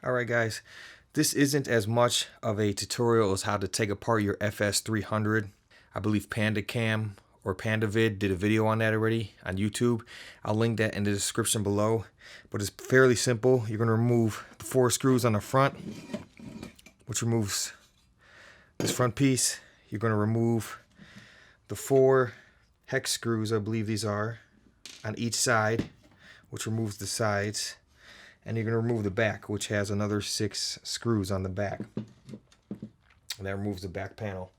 Alright guys, this isn't as much of a tutorial as how to take apart your FS-300. I believe PandaCam or PandaVid did a video on that already on YouTube. I'll link that in the description below. But it's fairly simple. You're going to remove the 4 screws on the front, which removes this front piece. You're going to remove the 4 hex screws, I believe these are, on each side, which removes the sides. And you're going to remove the back, which has another 6 screws on the back. And that removes the back panel.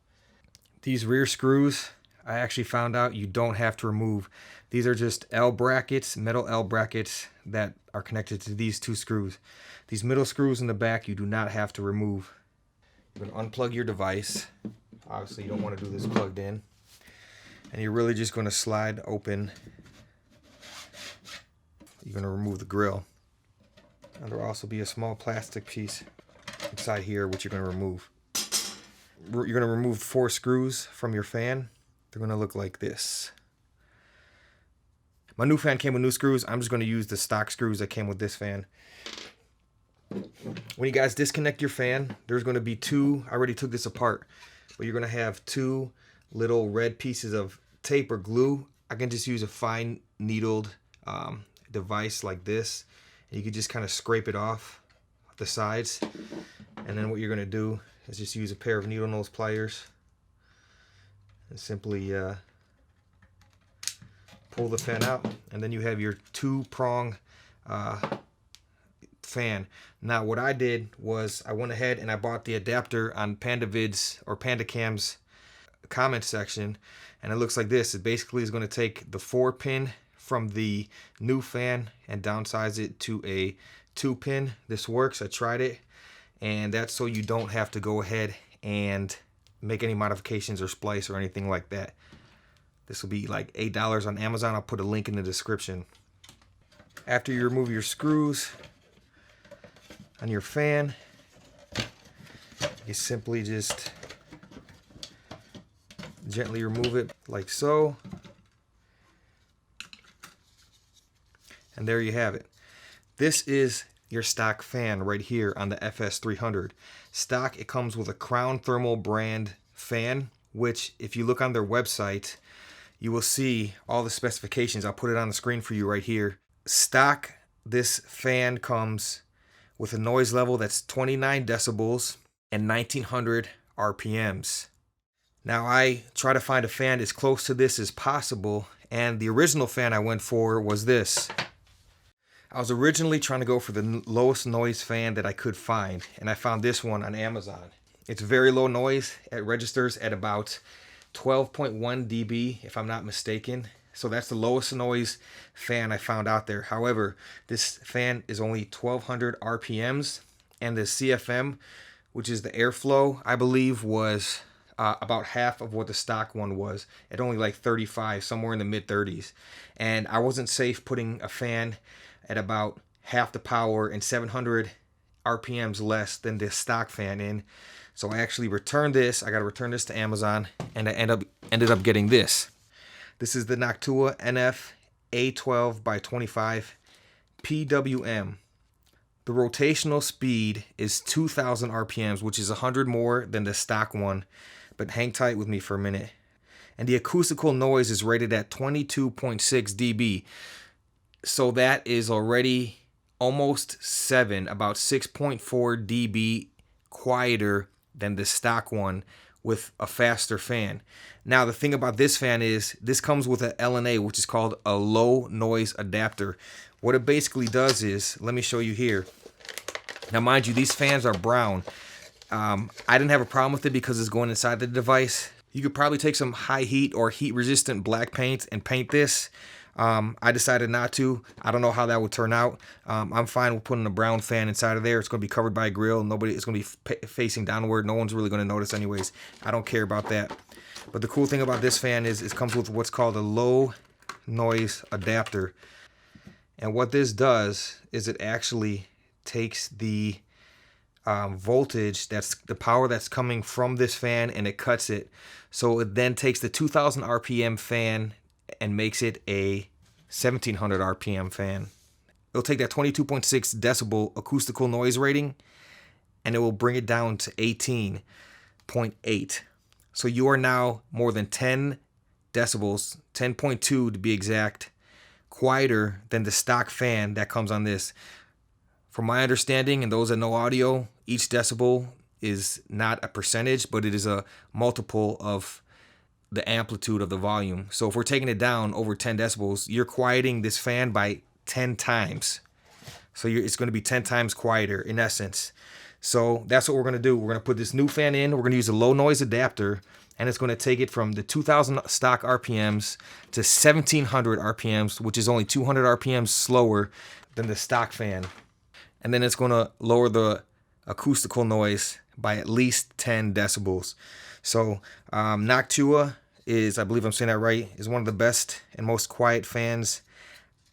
These rear screws, I actually found out you don't have to remove. These are just L brackets, metal L brackets that are connected to these 2 screws. These middle screws in the back you do not have to remove. You're going to unplug your device. Obviously you don't want to do this plugged in. And you're really just going to slide open. You're going to remove the grill. And there'll also be a small plastic piece inside here which you're going to remove. You're going to remove 4 screws from your fan. They're going to look like this. My new fan came with new screws. I'm just going to use the stock screws that came with this fan. When you guys disconnect your fan, there's going to be 2, I already took this apart, but you're going to have 2 little red pieces of tape or glue. I can just use a fine needled device like this. And you can just kind of scrape it off the sides. And then what you're going to do is just use a pair of needle nose pliers and simply pull the fan out. And then you have your 2-prong fan. Now what I did was I went ahead and I bought the adapter on PandaVid's or PandaCam's comment section. And it looks like this. It basically is going to take the 4-pin from the new fan and downsize it to a 2-pin. This works. I tried it, and that's so you don't have to go ahead and make any modifications or splice or anything like that. This will be like $8 on Amazon. I'll put a link in the description. After you remove your screws on your fan, you simply just gently remove it like so. And there you have it. This is your stock fan right here on the FS-300. Stock, it comes with a Crown Thermal brand fan, which if you look on their website, you will see all the specifications. I'll put it on the screen for you right here. Stock, this fan comes with a noise level that's 29 decibels and 1900 RPMs. Now I try to find a fan as close to this as possible, and the original fan I went for was this. I was originally trying to go for the lowest noise fan that I could find, and I found this one on Amazon. It's very low noise. It registers at about 12.1 dB, if I'm not mistaken. So that's the lowest noise fan I found out there. However, this fan is only 1200 RPMs, and the CFM, which is the airflow, I believe was about half of what the stock one was, at only like 35, somewhere in the mid 30s. And I wasn't safe putting a fan at about half the power and 700 RPMs less than this stock fan in. So I actually returned this. I got to return this to Amazon, and I ended up getting this. This is the Noctua NF A12x25 PWM. The rotational speed is 2000 RPMs, which is 100 more than the stock one. But hang tight with me for a minute. And the acoustical noise is rated at 22.6 dB. So that is already almost 7, about 6.4 dB quieter than the stock one with a faster fan. Now the thing about this fan is this comes with an LNA, which is called a low noise adapter. What it basically does is, let me show you here. Now mind you, these fans are brown. I didn't have a problem with it because it's going inside the device. You could probably take some high heat or heat resistant black paint and paint this. I decided not to. I don't know how that would turn out. I'm fine with putting a brown fan inside of there. It's going to be covered by a grill. It's going to be facing downward. No one's really going to notice anyways. I don't care about that. But the cool thing about this fan is it comes with what's called a low noise adapter. And what this does is it actually takes the voltage, that's the power that's coming from this fan, and it cuts it. So it then takes the 2000 RPM fan and makes it a 1700 RPM fan. it'll take that 22.6 decibel acoustical noise rating and it will bring it down to 18.8. So you are now more than 10 decibels, 10.2 to be exact, quieter than the stock fan that comes on this. From my understanding, and those that know audio, each decibel is not a percentage, but it is a multiple of the amplitude of the volume. So if we're taking it down over 10 decibels, you're quieting this fan by 10 times. So it's going to be 10 times quieter in essence. So that's what we're going to do. We're going to put this new fan in. We're going to use a low noise adapter, and it's going to take it from the 2000 stock RPMs to 1700 RPMs, which is only 200 RPMs slower than the stock fan. And then it's going to lower the acoustical noise by at least 10 decibels. So Noctua is, I believe I'm saying that right, is one of the best and most quiet fans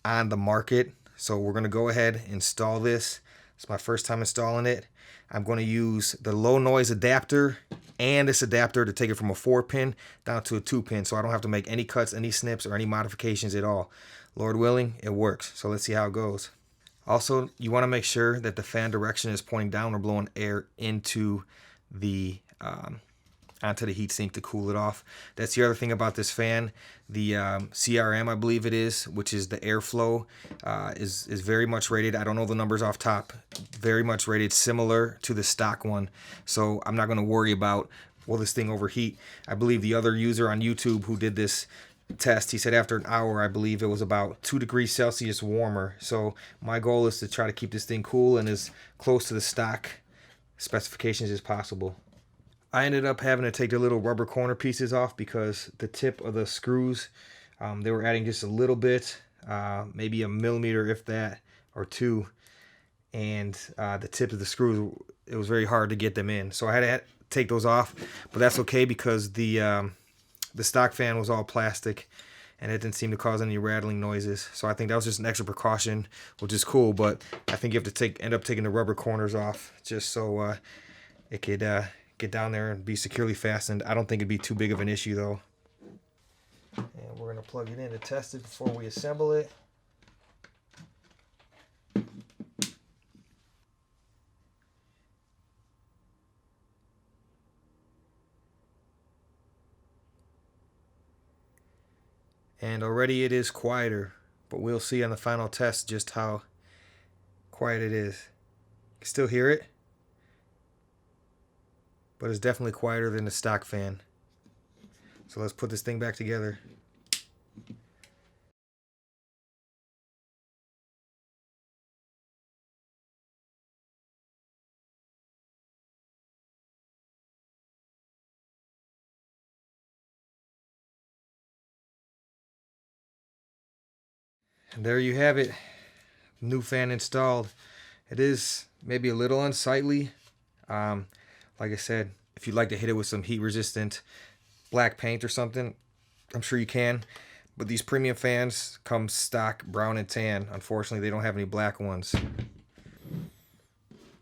on the market. So we're going to go ahead and install this. It's my first time installing it. I'm going to use the low noise adapter and this adapter to take it from a 4-pin down to a 2-pin, so I don't have to make any cuts, any snips, or any modifications at all. Lord willing, it works. So let's see how it goes. Also, you want to make sure that the fan direction is pointing down or blowing air into the onto the heatsink to cool it off. That's the other thing about this fan. The CRM, I believe it is, which is the airflow, is very much rated. I don't know the numbers off top. Very much rated, similar to the stock one. So I'm not going to worry about, will this thing overheat? I believe the other user on YouTube who did this test, he said after an hour, I believe it was about 2 degrees Celsius warmer. So my goal is to try to keep this thing cool and as close to the stock specifications as possible. I ended up having to take the little rubber corner pieces off because the tip of the screws, they were adding just a little bit, maybe a millimeter if that, or 2. And the tip of the screws, it was very hard to get them in. So I had to take those off, but that's okay because the stock fan was all plastic and it didn't seem to cause any rattling noises. So I think that was just an extra precaution, which is cool, but I think you have to end up taking the rubber corners off just so it could get down there and be securely fastened. I don't think it'd be too big of an issue though. And we're going to plug it in to test it before we assemble it. And already it is quieter, but we'll see on the final test just how quiet it is. You can still hear it, but it's definitely quieter than the stock fan. So let's put this thing back together. And there you have it. New fan installed. It is maybe a little unsightly. Like I said, if you'd like to hit it with some heat resistant black paint or something, I'm sure you can. But these premium fans come stock brown and tan. Unfortunately, they don't have any black ones.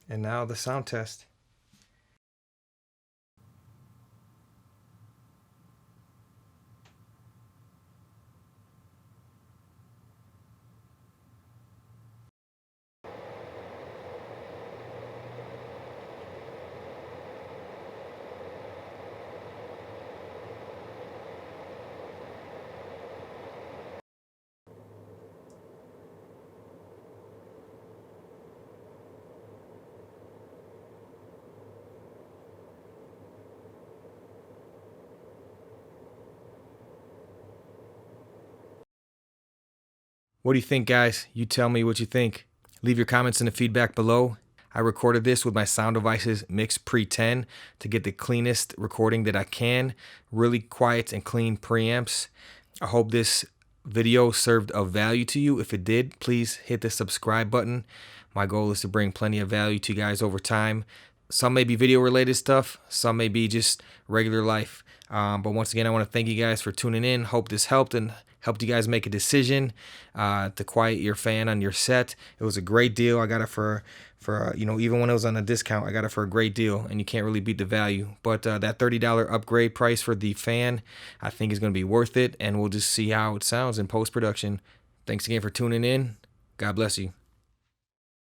And now the sound test. What do you think, guys? You tell me what you think. Leave your comments in the feedback below. I recorded this with my sound devices mixed pre-10 to get the cleanest recording that I can. Really quiet and clean preamps. I hope this video served of value to you. If it did, please hit the subscribe button. My goal is to bring plenty of value to you guys over time. Some may be video related stuff, some may be just regular life. But once again, I want to thank you guys for tuning in. Hope this helped and helped you guys make a decision to quiet your fan on your set. It was a great deal. I got it for even when it was on a discount, I got it for a great deal, and you can't really beat the value. But that $30 upgrade price for the fan, I think is going to be worth it, and we'll just see how it sounds in post-production. Thanks again for tuning in. God bless you.